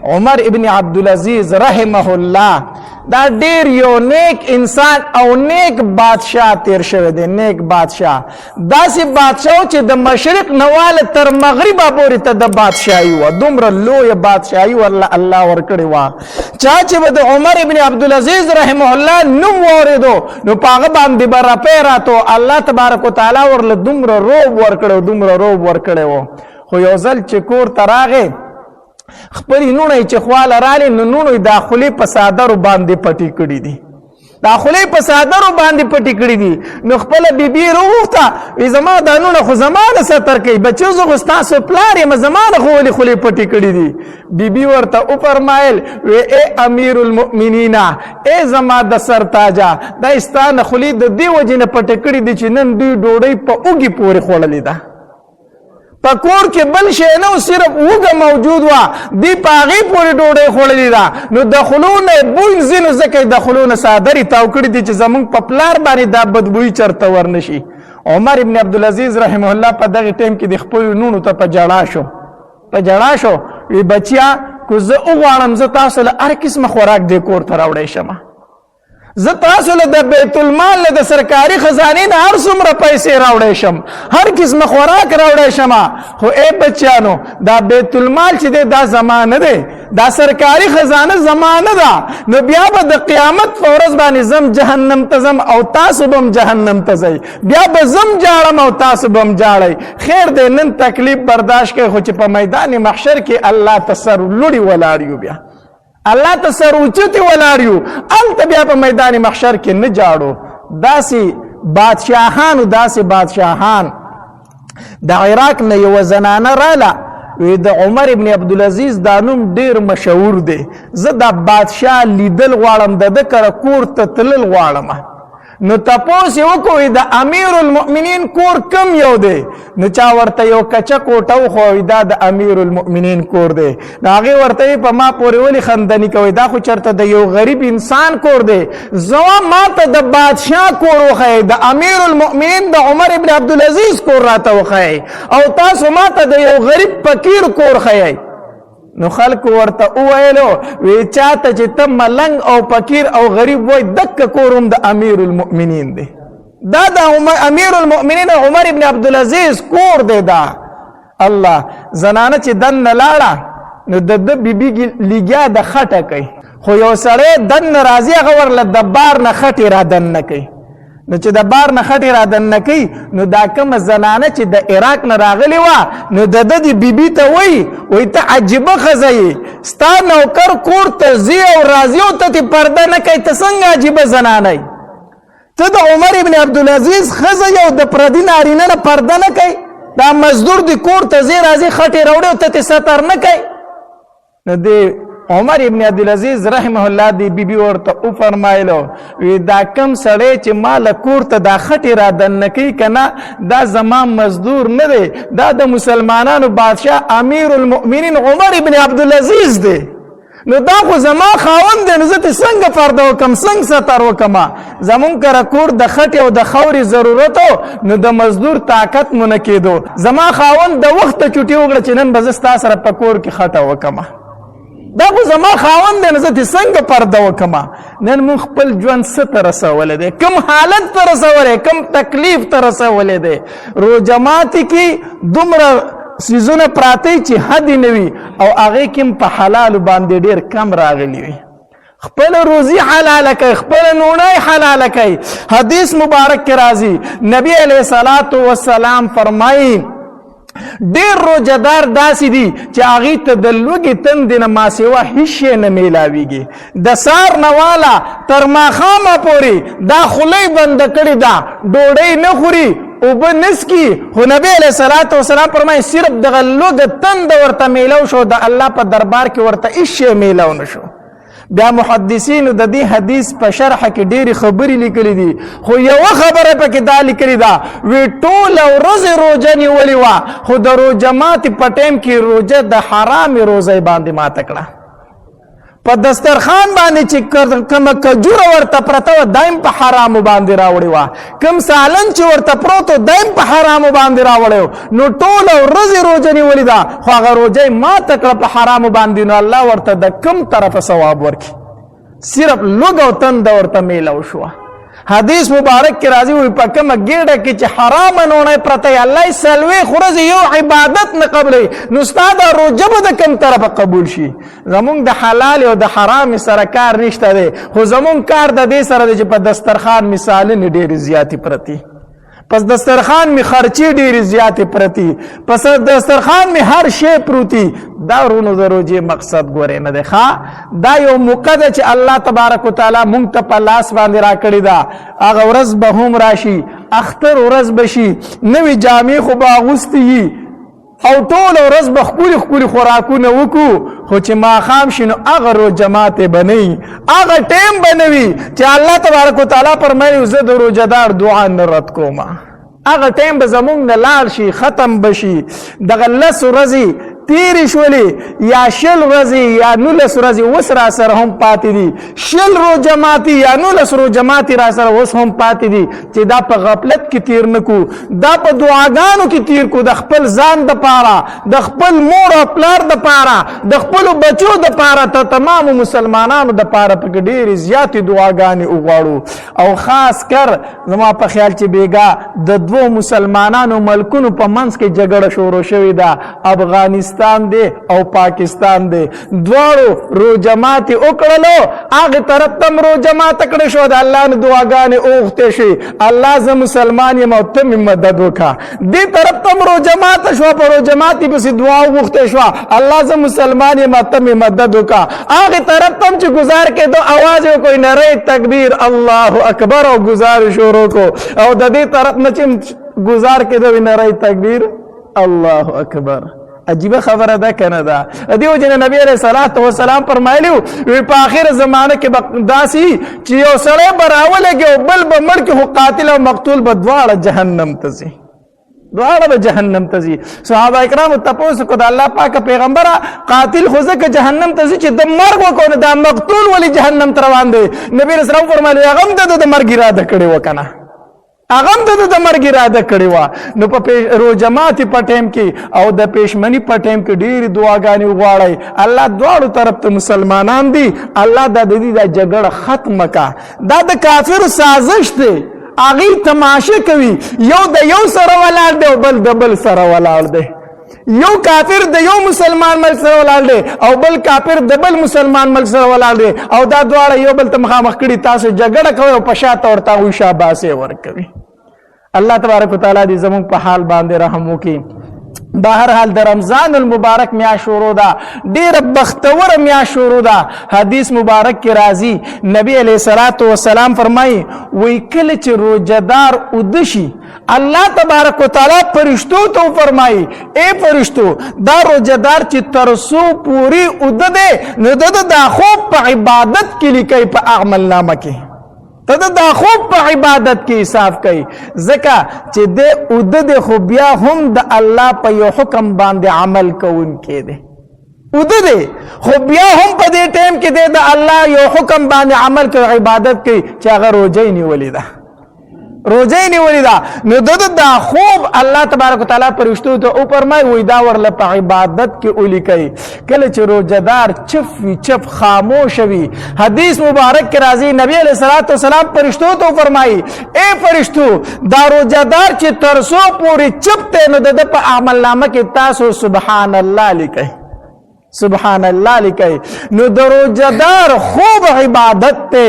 عمر ابن عبدالعزیز رحمه الله دا ډیر یو نیک انسان او نیک بادشاہ تیر شوی دی. نیک بادشاہ داسې بادشاہ چې د مشرق نواله تر مغربه پورې ته د بادشاهي وه. دومره لویه بادشاهي الله ورکړې وه. چا چې به د عمر ابن عبدالعزیز رحمه الله نوم واورېدو نو په هغه باندې به رپی راتو. الله تبارک وتعالی ورله دومره روب ورکړی دومره روب ورکړی و. خو یو ځل چې کور ته راغی خپلې نوڼی چې خواله رالې نو نوڼو دا خولې په څادرو باندې پټې کړي دي. دا خولې په څادرو باندې پټې کړي دي. نو خپله بیبي یې راوغوښته وایي زما دا نوڼه خو زما نه ستر کوي بچو زه خو ستاسو پلار یم زما نه خو ولې خولې پټې کړي دي. بیبي ورته وفرمایل وی ای امیر المؤمنین ای زما د سر تاجه دا ستا نه خولې د دې وجې نه پټې کړي دي چې نن دوی ډوډۍ په اوږې پورې خوړلې ده. په کور کې بل شی نه و صرف اوږه موجود وه دوی په هغې پورې ډوډۍ خوړلې ده. نو د خولو نه یې بوی ځینو ځکه د خولو نه څادرې تاو کړي دي چې زموږ په پلار باندې دا بدبویي چرته ورنشي. عمر ابن عبدالعزیز رحمه الله په دغه ټیم کې د خپلو نونو ته په جړا شو وی بچیا که زه وغواړم زه تاسو له هر قسمه خوراک دې کور ته راوړی شمه. زه تاسو له د بیت المال له د سرکاري خزانې نه هر څومره پیسې راوړی شم هر قسمه خوراک راوړی شمه. خو ای بچیانو دا بیت المال چې دی دا زما نه دی دا سرکاري خزانه زما نه ده. نو بیا به د قیامت په ورځ باندې زم جهنم ته ځم او تاسو به هم جهنم ته ځئ. بیا به زم جاړم او تاسو به هم جاړئ. خیر دی نن تکلیف برداشت کوئ خو چې په میدان محشر کې الله ته سر لوړي ولاړ یو. بیا الله ته سر اوچتې ولاړ یو. هلته بیا په میدان محشر کې نه جاړو. داسې بادشاهان د عراق نه یوه زنانه راله وی د عمر ابن عبدالعزیز دا نوم ډیر مشهور دی. زه دا بادشاه لیدل غواړم د ده کره کور ته تلل غواړم. نو تپوس یې وکړو د امیر المؤمنین کور کم یو دی. نو چا ورته یو کچه کوټه وښوی دا د امیر المؤمنین کور دی. نو هغې ورته په ما پورې ولې خندني کوئ دا خو چېرته د یو غریب انسان کور دی. زه ما ته د بادشاه کور وښیئ د امیر المؤمنین د عمر ابن عبدالعزیز کور راته وښیئ او تاسو ما ته د یو غریب فقیر کور ښیئ. نو خلکو ورته وویلو وی چاته چې ته ملنګ او فقیر او غریب وای دکه کور هم د امیر المؤمنین دی. دا د امیر المؤمنین عمر ابن عبدالعزیز کور دی. دا الله زنانه چې دننه لاړه نو د ده بیبي لګیا د خټه کوي خو یو سړی دننه راځي هغه ورله د بار نه خټې را دننه کوي. نو چې د بار نه خټې را دننه کوي نو دا کومه زنانه چې د عراق نه راغلې وه نو د ده د بیبي ته وایي ته عجیبه ښځه یې ستا نوکر کور ته ځي او راځي او ته تې پرده نه کوي ته څنګه عجیبه زنانه یې. ته د عمر ابن عبدالعزیز ښځه یې او د پردي نارینه نه پرده نه کوي. دا مزدور د کور ته ځي راځي خټې راوړي او ته تې ستر نه کوي. نو د عمر ابن عبدالعزیز رحمه الله دی بیبي ورته وفرمایلو وی دا کم سړی چې ما له کور ته دا خټې را دننه کوي که نه دا زما مزدور نه دی دا د مسلمانانو بادشاه امیر المؤمنین عمر ابن عبدالعزیز دی. نو دا خو زما خاوند دی نو زه ترې څنګه پرده وکړم څنګه ستر وکړم. زمونږ کره کور د خټې او د خاورې ضرورت نو د مزدور طاقت مو نه کېدو. زما خاوند د وخته چوټي وکړه چې نن به زه ستا سره په کور کې خټه وکړم. دا خو زما خاوند دی نو زه ترې څنګه پرده وکړم. نن موږ خپل ژوند څه ته رسولی دی کوم حالت ته رسولی کوم تکلیف ته رسولی دی. روژه ماتي کې دومره څیزونه پراته چې حد نه وي او هغې کې هم په حلالو باندې ډېر کم راغلي وي. خپل روزي حلاله کوي خپل نوڼی حلاله کوي. حدیث مبارک کې راځي نبی علیه الصلاة والسلام فرمایي ډېر روژهدار داسې دي چې هغې ته د لوږې تندې نه ماسیوا هېڅ شی نه میلاویږي. د سهار نه واله تر ماښامه پورې دا خوله بنده کړې ده ډوډۍ نه خوري اوبه نه څکي. خو نبی علیه صلات وسلام فرمایي صرف دغه لوږه تنده ورته میلاو شو د الله په دربار کې ورته هېڅ شی میلاو نه شو. بیا محدثینو د دې حدیث په شرح کې ډېرې خبرې لیکلي دي خو یوه خبره پکې دا لیکلې ده وی ټوله ورځې روژه نیولې وه خو د روژه ماتې په ټیم کې روژه د حرامې روژې باندې ماته کړه. په دسترخوان باندې چې کومه کجوره ورته پرته وه دایم په حرامو باندې راوړې وه، کوم سالن چې ورته پروت و دایم په حرامو باندې راوړی و. نو ټوله ورځ یې روژه نیولې ده خو هغه روژه یې ماته کړه په حرامو باندې، نو الله ورته د کوم طرفه ثواب ورکړي؟ صرف لږ او تنده ورته میلو شوه. حدیث مبارک کې راځي وي په کومه ګېډه کې چې حرامه نوڼۍ پرته یې الله یې څلوېښت ورځې یو عبادت نه قبلوي، نو ستا دا روژه به د کوم طرفه قبول شي؟ زمونږ د حلال او د حرام سره کار نشته دی، خو زمونږ کار د دې سره دی چې په دسترخوان مې سالنې ډېرې زیاتې پرتې، پس دسترخوان می خرچی ډیری زیاتې پرتی، پس دسترخوان می هر شی پروتی. دا ورونو د روژې مقصد ګورې نه دی ښه، دا یو موقع ده چې الله تبارک وتعالی مونږ ته په لاس باندې راکړې ده. هغه ورځ به هم راشي، اختر ورځ به شي، نوې جامې خو به اغوستې وي او ټوله ورځ به ښکلي ښکلي خوراکونه وکړو، خو چې ماښام شي نو هغه روژه ماتې به نه وي، هغه ټیم به نه وي چې الله تبارک وتعالی فرمایي زه د روژهدار دعا نه رد کوم. هغه ټیم به زمونږ نه لاړ شي، ختم به شي. دغه 10 ورځې تیرې شولې یا 20 ورځې یا 19 ورځې اوس را سره هم پاتې دي، 20 روژه ماتي یا 19 روژه ماتي را سره اوس هم پاتې دي چې دا په غفلت کې تیر نه کو، دا په دعاګانو کې تیر کو، د خپل ځان دپاره، د خپل مور او پلار دپاره، د خپلو بچو دپاره، ته تمامو مسلمانانو دپاره پکې ډېرې زیاتې دعاګانې وغواړو. او خاص کر زما په خیال چې بیګا د 2 مسلمانانو ملکونو په منځ کې جګړه شروع شوې ده، افغانستان دی او پاکستان دی، دواړو روژه ماتې وکړلو، هغې طرف ته هم روژه ماته کړې شوه، د الله نه دعاګانې اوغتې شوې، الله زه مسلمان یم او ته مې مدد وکړه. دې طرف ته هم روژه ماته شوه، په روژه ماتې پسې دعا وغوښتې شوه، الله زه مسلمان یم او ته مې مدد وکړه. هغې طرف ته هم چې ګزار کېدو اواز یې وکړو نری تکبیر الله اکبر او ګزار شروع کړو، او د دې طرف نه چې ګزار کېدو نری تکبیر الله اکبر. عجیبه خبره ده کنه ده. دیو جن نبی علیہ الصلوۃ والسلام فرمایلیو وی په اخر زمانه کې داسي چې یو سړی براولږي او بل به مړ کې هو قاتل او مقتول به دواړه جهنم ته ځي، دواړه به جهنم ته ځي. صحابه کرام تپوس کو د الله پاک پیغمبره قاتل خو ځکه جهنم ته ځي چې د مرګ وکړو، دا مقتول ولی جهنم ته روان دی؟ نبی رسول الله فرمایلی هغه هم د مرګ اراده کړې وکنه، هغه هم د مرګ اراده کړې وه. نو په روژه ماتې په ټیم کې او د پېشمني په ټیم کې ډېرې دعاګانې وغواړئ. الله دواړو طرف ته مسلمانان دي، الله دا د دې دا جګړه ختمه کا. دا د کافرو سازش دی، هغې تماشه کوي، یو د یو سره ولاړ دی او بل د بل سره ولاړ دی، یو کافر د یو مسلمان ملک سره ولاړ دی او بل کافر د بل مسلمان ملک سره ولاړ دی، او دا دواړه یو بل ته مخامخ کړي، تاسو جګړه کوئ او په شاته ورته هغوی شاباسي ورکوي. الله تبارک وتعالی دې زموږ په حال باندې رحم وکړي. بهر حال د رمضان المبارک میاشت شروع ده، ډیره بختوره میاشت شروع ده. حدیث مبارک کې راځي نبی علیه الصلاۃ والسلام فرمایي وی کله چې روژهدار اوده شي الله تبارک وتعالی فرشتو ته فرمایي اے فرشتو دا روژهدار چې تر څو پوری اوده دی نو دا خوب په عبادت کې لیکي په اعمال نامه کې، ته دا خوب په عبادت کې حساب کوي، ځکه چې د اوده د خو بیا هم د الله په یو حکم باندې عمل کوونکی دی، اوده دی خو بیا هم په دې ټیم کې دی د الله یو حکم باندې عمل کوي، عبادت کوي، چې هغه روژه یې نیولې ده، روژه یې نیولې ده. نو دا خوب الله تبارک وتعالی فرشتو ته وفرمایي وایي دا ورله په عبادت کې ولیکئ. کله چې روژهدار چپ وي، چپ خاموش وي، حدیث مبارک کې راځي نبی علیه الصلوۃ والسلام فرشتو ته وفرمایي اے فرشتو دا روژهدار چې تر څو پورې چپ دی نو د په عمل نامه کې تاسو سبحان الله لیکئ، سبحان الله لیکئ. نو د روژهدار خوب عبادت ته،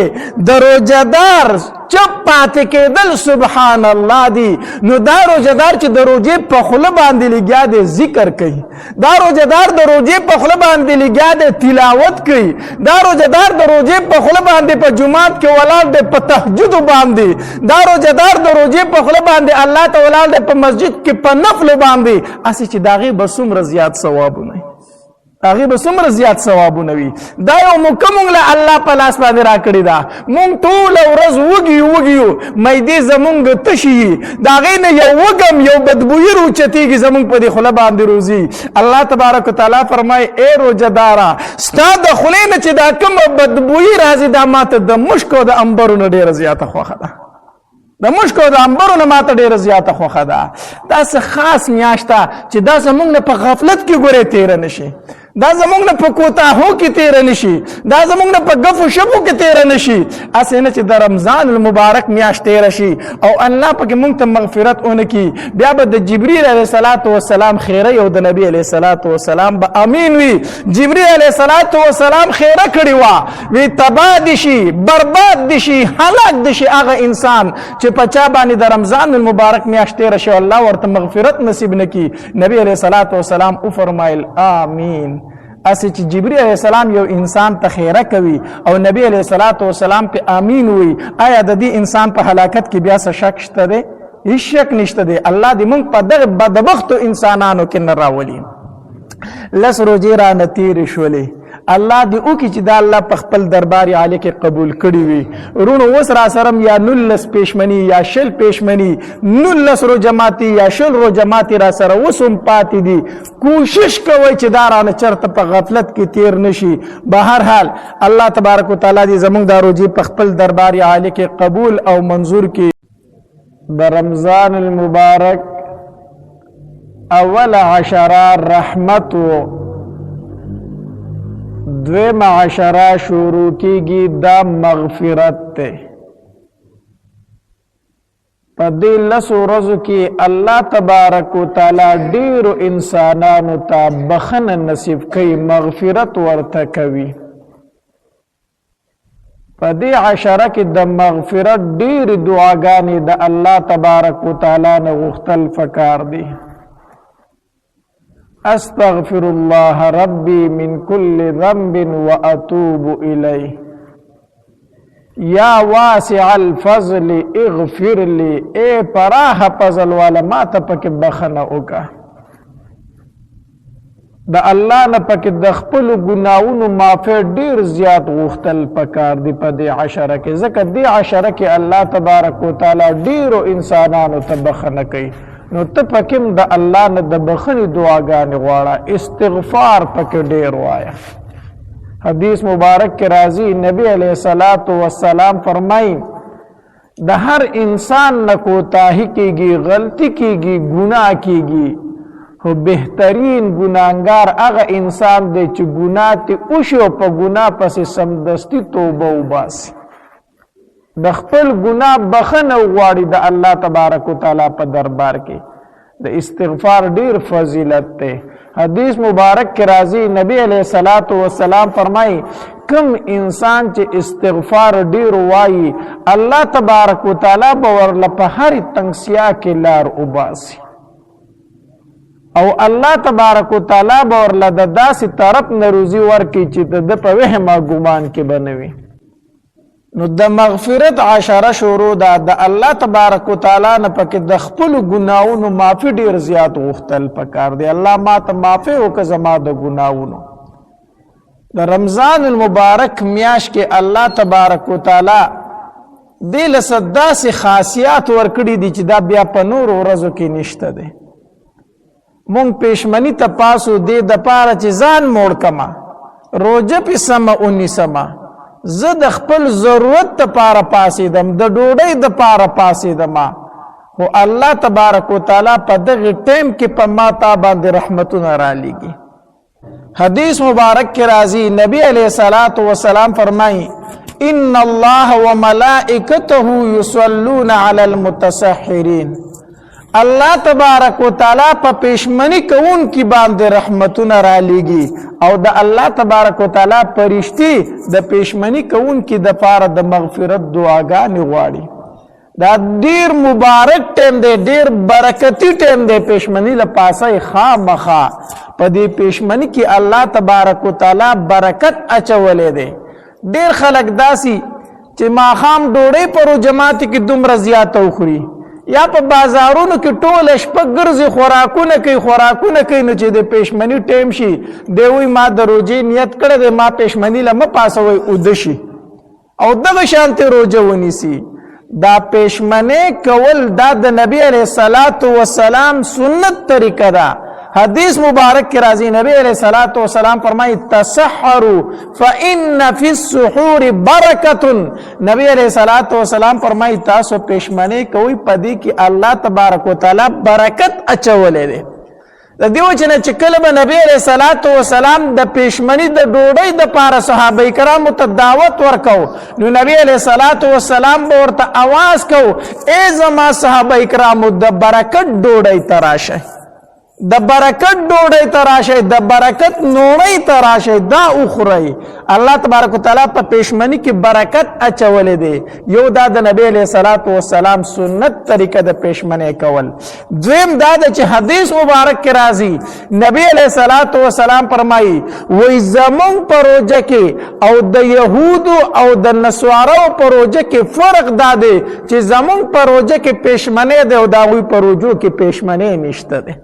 د روژهدار چپ پاتې کېدل سبحان الله دی. نو دا روژهدار چې د روژې په خوله باندې لګیا دی ذکر کوي، دا روژهدار د روژې په خوله باندې لګیا دی تلاوت کوي، دا روژهدار د روژې په خوله باندې په جمعات کې ولاړ دی په تهجد باندې، دا روژهدار د روژې په خوله باندې الله ته ولاړ دی په مسجد کې په نفل باندې، اسې چې د هغې به څومره زیات ثوابونه هغه به څومره زیات ثوابونه وي. دا یو موقع مونږ له الله په لاس باندې راکړې ده. مونږ ټوله ورځ وږي یو معدې زمونږ تشي د هغې نه یو وږم یو بدبویي روچتېږي زمونږ په دې خوله باندې روځي. الله تبارک وتعالی فرمایي ای روژهداره ستا د خولې نه چې دا کومه بدبویي راځي دا ماته د مشک او د عنبرو نه ډېره زیاته خوښه ده. د مشک او د عنبرو نه ماته ډېره زیاته خوښه ده. داسې خاص میاشت ده چې دا زمونږ نه په غفلت کې ګورې تېره نه شي، دا زمونږ نه په کوتاهو کې تېره نه شي، دا زمونږ نه په ګفو شپو کې تېره نه شي. هسې نه چې د رمضان المبارک میاشت تېره شي او الله پکې مونږ ته مغفرت ونه کړي، بیا به د جبریل علیه السلام خیره او د نبي علیه السلام به امین وي. جبریل علیه السلام خیره کړې وه، وی تباه دي شي، برباد دي شي، هلاک دي شي هغه انسان چې په چا باندې د رمضان المبارک میاشت تېره شي الله ورته مغفرت نصیب نه کړي. نبي علیه السلام وفرمایل آمین. اسې چې جبرئیل علیه السلام یو انسان ته خیره کوي او نبی علیه السلام په آمین وي، آیا د دې انسان په هلاکت کې بیا څه شک شته دی؟ هیڅ شک نشته دی. الله دې موږ په دغه بدبختو انسانانو کې نه راولي. لس روژې رانه تېرې شولې، الله دې وکړي چې دا الله په خپل دربار عالی کې قبول کړي وي. ورونو اوس را سره یا 19 پېشمني یا 20 پېشمني 19 روژه ماتي یا 20 روژه ماتي را سره اوس هم پاتې دي. کوشش کوئ چې دا رانه چېرته په غفلت کې تېر نه شي. بهرحال الله تبارک وتعالی دې زموږ دا روژې په خپل دربار عالی کې قبول او منظور کړي. د رمضان المبارک اول عشره رحمت و دویم عشره شروع کیږي دا مغفرت ته. په دې لسو ورځو کې الله تبارک وتعالی ډېرو انسانانو ته بخښنه نصیب کوي، مغفرت ورته کوي. په دې عشره کې د مغفرت ډېرې دعاګانې د الله تبارک وتعالی نه غوښتل پکار دي. استغفر الله ربي من كل ذنب واتوب اليه یا واسع الفضل اغفر لي. اے پراخ فضل والا ما ته پکې بخنه وکړه. د الله نه پکې د خپل ګناہوں معافی ډیر زیات غوښتل پکار دی په دې عشره کې، ځکه دې عشره کې الله تبارک وتعالی ډیرو انسانانو ته بخنه کوي. نو ته پکې د الله نه د بخښنې دعاګانې غواړه، استغفار پکې ډیر وایه. حدیث مبارک کې راځي نبی علیہ السلام فرمایي د هر انسان نه کوتاهی کیږي، غلطی کیږي، ګناه کیږي، خو بهترین ګناهګار هغه انسان دی چې ګناه ته وشي او په ګناه پسې سمدستي توبه وباسي، د خپل ګناه بخښنه وغواړي د الله تبارک وتعالی په دربار کې. د استغفار ډیر فضیلت دی. حدیث مبارک کې راځي نبی علیہ السلام فرمایي کم انسان چې استغفار ډیر وایي الله تبارک وتعالی به ورله په هر تنګسیا کې لار وباسي او الله تبارک وتعالی به ورله د داسې طرف نه روزي ورکړي چې د په وهم ګمان کې به نه وي. نو د مغفرت عشره شروع ده د الله تبارک وتعالی نه پکې د خپل ګناہوں معافي ډیر زیات غوښتل پکار دی. الله ما ته معافي وکړه زما د ګناہوں. د رمضان المبارک میاشت کې الله تبارک وتعالی دې له داسې خاصیات ورکړي دي چې دا بیا په نورو ورځو کې نشته دی. مونږ پېشمني ته پاسو دې دپاره چې ځان موړ کما، روژه پې سمه ونیسمه، زه د خپل ضرورت دپاره پاسېدم، د ډوډۍ دپاره پاسېدم، خو الله تبارک وتعالی په دغه ټیم کې په ما تا باندې رحمتونه رالیږي. حدیث مبارک کې راځي نبی علیہ السلام فرمایي ان الله وملائکته یصلون علی المتسحرین. الله تبارک وتعالی په پېشمني کوونکي باندې رحمتونه رالیږي او د الله تبارک وتعالی فرشتي د پېشمني کوونکي دپاره د مغفرت دعاګانې غواړي. دا ډیر مبارک ټیم دی، ډیر برکتي ټیم دی. پېشمني له پاسه خامخا په دې پېشمني کې الله تبارک وتعالی برکت اچولی دی. ډیر خلک داسي چې ماښام ډوډۍ په روژه ماتي کې دومره زیاته وخوري یا په بازارونو کې ټوله شپه ګرځي خوراکونه کوي نو چې د پېشمني ټیم شي دی وایي ما د روژې نیت کړی دی ما پېشمني له مه پاسوئ اوده شي او دغه شانتې روژه ونیسي دا پېشمنۍ کول دا د نبي علیه الصلاة وسلام سنت طریقه ده حدیث مبارک کی راضی نبی علیہ الصلوۃ والسلام فرمائی تسحروا فإن فی السحور برکۃ نبی علیہ الصلوۃ والسلام فرمائی تاسو پېشمنۍ کوئی پدی کی الله تبارک وتعالی برکت اچولې ده د دیو چې کله به نبی علیہ الصلوۃ والسلام د پېشمنۍ د ډوډۍ د پاره صحابه کرامو ته دعوت ورکو نو نبی علیہ الصلوۃ والسلام به ورته आवाज کو ای زما صحابه کرامو د برکت ډوډۍ تراشه د برکت ډوډۍ تراشه د برکت نوړۍ تراشه دا اخري الله تبارک وتعالى په پېشمنۍ کې برکت اچولې دی یو دا د نبی علیہ الصلوۃ والسلام سنت طریقه د پېشمنۍ کول دویم دا چې حدیث مبارک کې راځي نبی علیہ الصلوۃ والسلام فرمایي وای زمون پروژه کې او د يهودو او د نصارو پروژه کې فرق دا دی چې زمون پروژه کې پېشمنۍ دی او دا وی پروژو کې پېشمنۍ نشته دی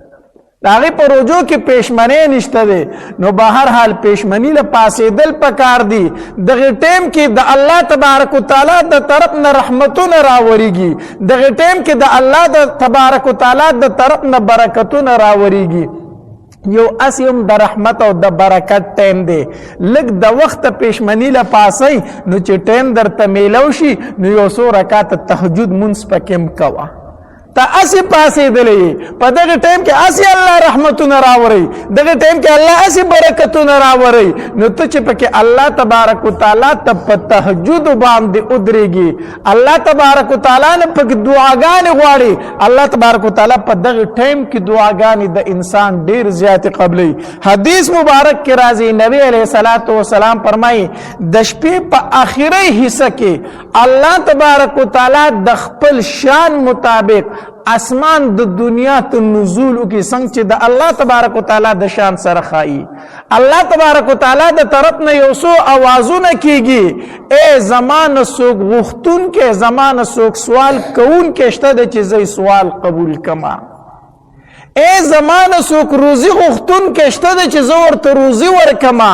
داغی پر روجو کی پیشمنی نشته دی نو بہر حال پیشمنی له پاسېدل پکار دی دغه ټیم کې د الله تبارک وتعالى د طرف نه رحمتونه راوړيږي دغه ټیم کې د الله د تبارک وتعالى د طرف نه برکتونه راوړيږي یو اسیم د رحمت او د برکت ټیم دی لږ د وخت پیشمنی له پاسې نو چې ټیم درته میلو شي نو یو څو رکعات تهجد مونږ پکې کوه تا اسی پاسې دلې په دغه ټیم کې اسی الله رحمتونه راوړي دغه ټیم کې الله اسی برکتونه راوړي نو ته چې پکې الله تبارک وتعالى ته په تهجد باندې ودرېږي الله تبارک وتعالى نه پکې دعاګانې غواړي الله تبارک وتعالى په دغه ټیم کې دعاګانې د انسان ډیر زیات قبلي حدیث مبارک کې راځي نبی علیہ الصلوۃ والسلام فرمایي د شپې په اخیری حصہ کې الله تبارک وتعالى د خپل شان مطابق اسمان د دنیا ته نزول کی څنګه چې د الله تبارک وتعالى د شان سره خایي الله تبارک وتعالى د طرف نه یو څو اوازونه کیږي اے زمانه سوق غختون کې زمانه سوق سوال کوون کې شته د چې سوال قبول کما اے زمانه سوق روزي غختون کې شته د چې زور ته روزي ورکما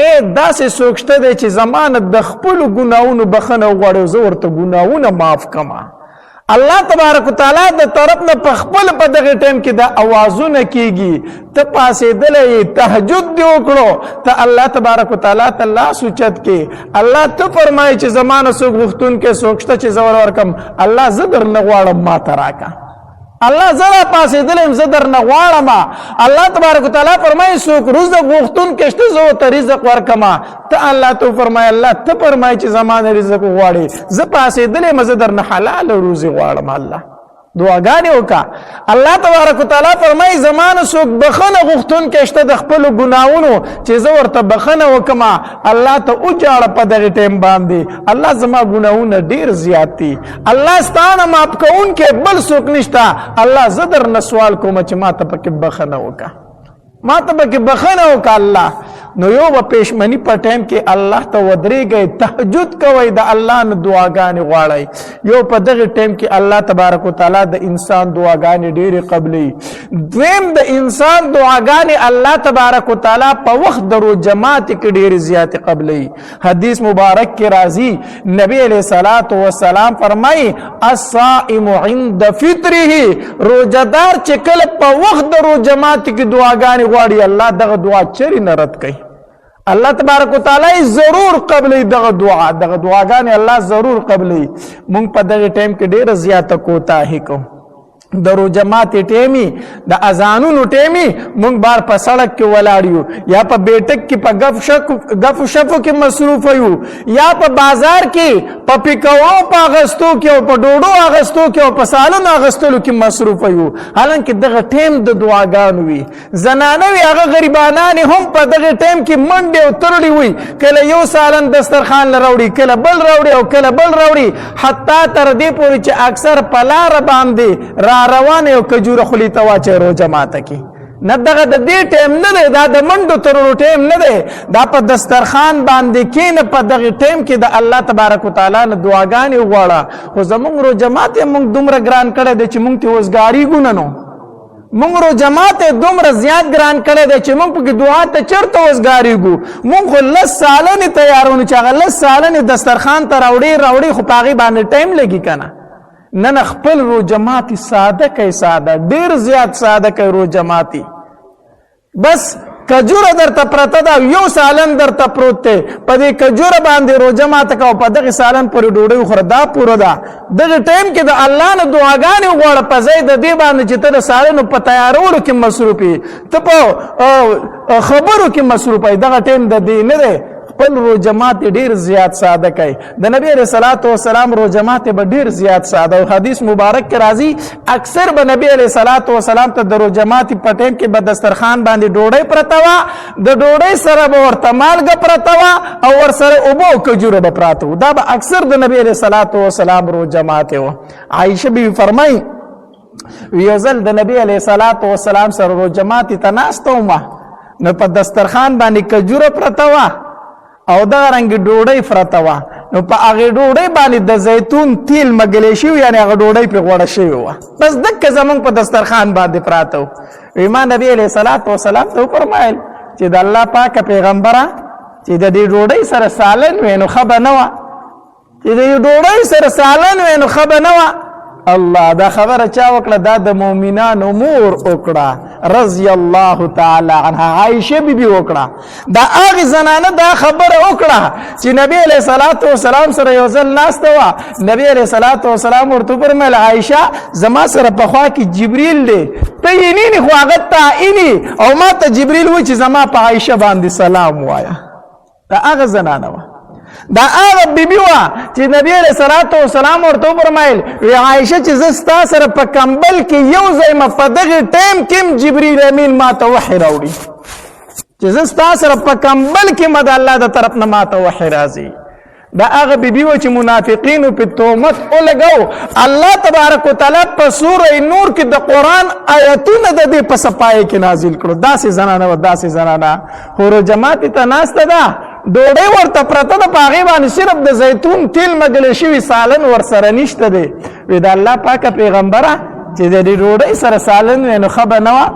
اے داسې سوق شته د چې زمانه د خپل ګناونو بخنه غواړي زور ته ګناونه معاف کما الله تبارک وتعالى د طرف نه په خپل په دغه ټیم کې د اوازونه کیږي ته پاسېدلې تهجد دی وکړو ته الله تبارک وتعالى ته الله سوچت کې الله ته فرمایي چې زمانه سوق وختون کې سوچته چې زور ورکم الله زدر نه غواړم ما تراکا الله زرا پاسېدلم زدر نه غواړم الله تبارک وتعالى فرمایي سوق رزق وختون کې شته زو ته رزق ورکما ته الله ته فرمایي الله ته فرمایي چې زمانه رزق غواړي ز پاسېدلم زدر نه حلال روزي غواړم الله دعاګانې وکا الله تبارک وتعالى فرمایي زمانه سوق بخنه غختون کې شته د خپل ګناونو چې زه ورته بخنه وکما الله ته اوجاړه په دغه ټیم باندې الله زما ګناونه ډیر زیات دي الله ستانه ماپ کوون کې بل سوق نشتا الله زدر نه سوال کوم چې ما ته پکې بخنه وکا ما ته پکې بخنه وکا الله نو یو په پېشمنی په ټیم کې الله ته ودرېږئ تهجد کوئ د الله نه دعاګانې غواړئ یو په دغه ټیم کې الله تبارک وتعالى د انسان دعاګانې ډېرې قبلوي دویم د انسان دعاګانې الله تبارک وتعالى په وخت د روژمات کې ډېرې زیاتې قبلوي حدیث مبارک کې راځي نبی علیہ الصلوۃ والسلام فرمایي الصائم عند فطره روزدار چې کله په وخت د روژمات کې دعاګانې غواړي الله دغه دعا چرې نه رد کوي الله تبارک وتعالى ضرور قبلې دغه دعاګانې الله ضرور قبلې مونږ په دغه ټیم کې ډېره زیاته کوتاهي کوو د روجمات ټیمی د اذانونو ټیمی مونږ بار په سړک کې ولاړ یو یا په بیٹک کې په غف شفو کې مصروف یو یا په بازار کې په پکاو په غستو کې او په ډوډو غستو کې او په سالون غستلو کې مصروف یو حالانکه دغه ټیم د دعاګانو وي زنانه وي هغه غریبانان هم په دغه ټیم کې منډه او ترړي وي کله یو سالن دسترخوان لراوړي کله بل راوړي او کله بل راوړي حتی تر دې پورې چې اکثر په لار باندې روان یو کجوره خلی ته واچي روزه ماته کې نه دغه د دې ټیم نه دی، دا د منډو ترلو ټیم نه دی، دا په دسترخوان باندې کښېنه په دغه ټیم کې د الله تبارک وتعالی نه دعاګانې وغواړه. خو زمونږ روجمات یې موږ دومره ګران کړی دی چې موږ ترې وزګارېږو نه نو موږ روجمات یې دومره زیات ګران کړی دی چې موږ پکې دعا ته چېرته وزګارېږو. موږ خو 10 سالنې تیارونو چې هغه 10 سالنې دسترخوان ته راوړې خو په هغې باندې ټایم لګي که نه. نن خپل روجماتي ساده کوي، ساده ډېر زیات ساده کوي روجماتي. بس کجوره درته پرته ده، 1 سالن درته پروت دی، په دې کجوره باندې روژه ماته کوه، په دغې سالن پورې ډوډۍ وخوره، دا پوره ده. دغه ټایم کې د الله نه دعاګانې وغواړه په ځای د دې باندې چې ته د سالنو په تیارولو کې مصروف یې، ته په خبرو کې مصروف یې. دغه ټایم د دې نه دی. خپل روجمات ډیر زیات ساده کوي. د نبی علیہ الصلوۃ والسلام روجمات به ډیر زیات ساده او حدیث مبارک کې راځي اکثر به نبی علیہ الصلوۃ والسلام ته د روجمات په ټیم کې به دسترخوان باندې ډوډۍ پرته وه، د ډوډۍ سره به ورته مالګه پرته وه او ورسره اوبه او کجوره به پراته وو. دا به اکثر د نبی علیہ الصلوۃ والسلام روجمات وه. عایشه بیبي فرمایي یو ځل د نبی علیہ الصلوۃ والسلام سره روجمات ته ناسته ومه، نو په دسترخوان باندې کجوره پرته وه او دغه رنګ ډوډۍ پرته وه، نو په هغې ډوډۍ باندې د زیتون تیل مږلی شوي، یعنې هغه ډوډۍ پرې غوړه شوې وه. بس دکه زمونږ په دسترخوان باندې پراته وو. ما نبي علیه الصلاة والسلام ته وفرمایل چې د الله پاکه پیغمبره چې د دې ډوډۍ سره سالن وی نو ښه به نه وه، چې د دې ډوډۍ سره سالن وی نو ښه به نه وه. الله دا خبره چا وکړه؟ دا د مؤمنانو مور وکړه رضی الله تعالی عنها، عایشه بیبي وکړه. دا هغې زنانه دا خبره وکړه چې نبی علیه الصلاة والسلام سره یو ځل ناسته وه. نبی علیه الصلاة والسلام ورته وفرمیل عایشه زما سره پخوا کې جبریل دی، ته یې نینې خو هغه تا اینې، او ما ته جبریل وایي چې زما په عایشه باندې سلام وایه. دا هغه زنانه وه، دا هغه بیبي وه چې نبی علیه الصلاة والسلام ورته وفرمایل وی عایشه چې زه ستا سره په کمبل کې یو ځای یم، په دغې ټایم کې هم جبریل امین ما ته وحی راوړي، چې زه ستا سره په کمبل کې م د الله د طرف نه ما ته وحی راځي. دا هغه بیبي وه چې منافقینو پې تهمت ولګو. الله تبارک وتعالی په سوره نور کې د قرآن آیتونه د دې په صفایې کې نازل کړو. داسې زنانه وه، داسې زنانه خو روجماتې ته ناسته ده، ډوډۍ ورته پرته ده، په هغې باندې صرف د زیتون تیل مږلی شوي سالن ورسره نشته دی. وی د الله پاکه پیغمبره چې د دې ډوډۍ سره سالن وی نو ښه به نه وه.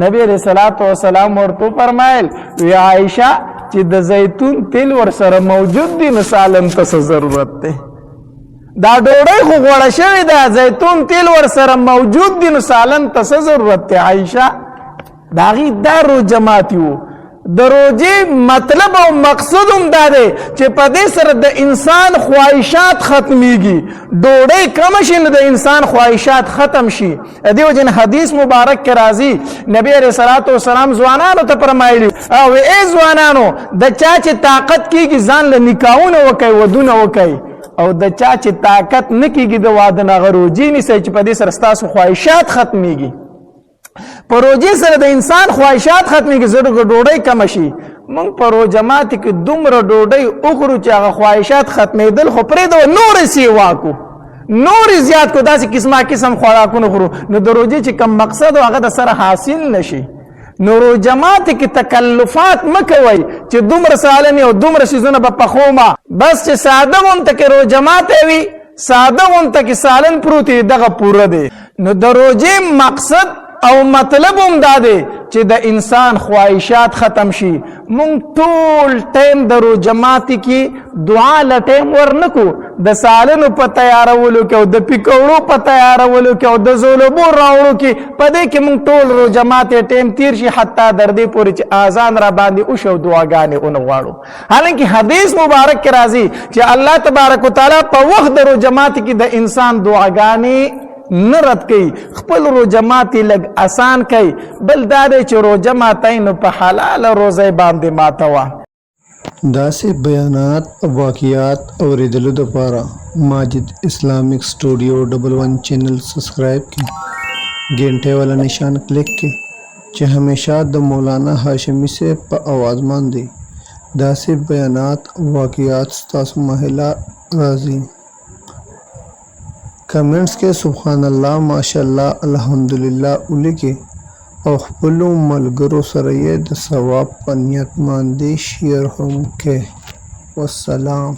نبی علیه الصلاة والسلام ورته وفرمایل وی عایشه چې د زیتون تیل ورسره موجود دی نو سالن ته څه ضرورت دی؟ دا ډوډۍ خو غوړه شوې ده، زیتون تیل ورسره موجود دی نو سالن ته څه ضرورت دی؟ عایشه د هغې دا روجماتي وو. د روجې مطلب او مقصد هم دا دی چې په دې سره د انسان خواهشات ختمیږي، ډوډۍ کمه شي نو د انسان خواهشات ختم شي. دې وجې نه حدیث مبارک کې راځي نبی علیه الصلاة والسلام ځوانانو ته فرمایلي او ای ځوانانو د چا چې طاقت کېږي ځان له نکاحونه وکئ، ودونه وکئ، او د چا چې طاقت نه کېږي د واده نه هغه روجې نیسئ چې په دې سره ستاسو خواهشات ختمیږي. په روجې سره د انسان خواهشات ختمیږي، زړه ډوډۍ کمه شي. موږ په روجماتو کې دومره ډوډۍ وخورو چې هغه خواهشات ختمېدل خو پرېږدو، نورې سیوا کړو، نورې زیات کړو، داسې قسمه قسم خوراکونه خورو، نو د روجې چې کوم مقصد و هغه د سره حاصل نشي. نو روجماتو کې تکلفات مه کوئ چې دومره سالن او دومره شیزونه به پخومه، بس چې ساده غونته کې روجمات وي، ساده غونته کې سالن پروت وي، دغه پوره دی. نو د روجې مقصد او مطلب هم دا دی چې د انسان خواهشات ختم شي. مونږ ټول ټایم د روجماتي کې دعا له ټایم ورنکو، د سالنو په تیارولو کې او د پکوړو په تیارولو کې او د زولبو راوړو کې، په دې کې مونږ ټول روجماتي ټایم تیر شي حتی در دې پورې چې اذان را باندې وشو دعاګانې ونه غواړو. حالانکه حدیث مبارک کې راځي چې الله تبارک وتعالی په وخت د روجماتي کې د انسان دعاګانې نه رد کوي، خپل روجماتي لږ آسان کوي. بل دا دی چې روجه ماتئ نو په حلاله روزۍ باندې ماتوه. داسې بیانات او واقعات اورېدلو دپاره ماجد اسلامک سټوډیو 11 چینل سبسکرایب کړئ، घंटे वाला निशान क्लिक کړئ چې همیشه د مولانا هاشمي صاحب په आवाज باندې داسې بیانات او واقعات ستاسو مهله راځي. کمنٹس کے سبحان اللہ ماشاءاللہ الحمدللہ ولیکئ او خپلو ملګرو سره یې د ثواب په نیت باندې شیر هم کې. والسلام.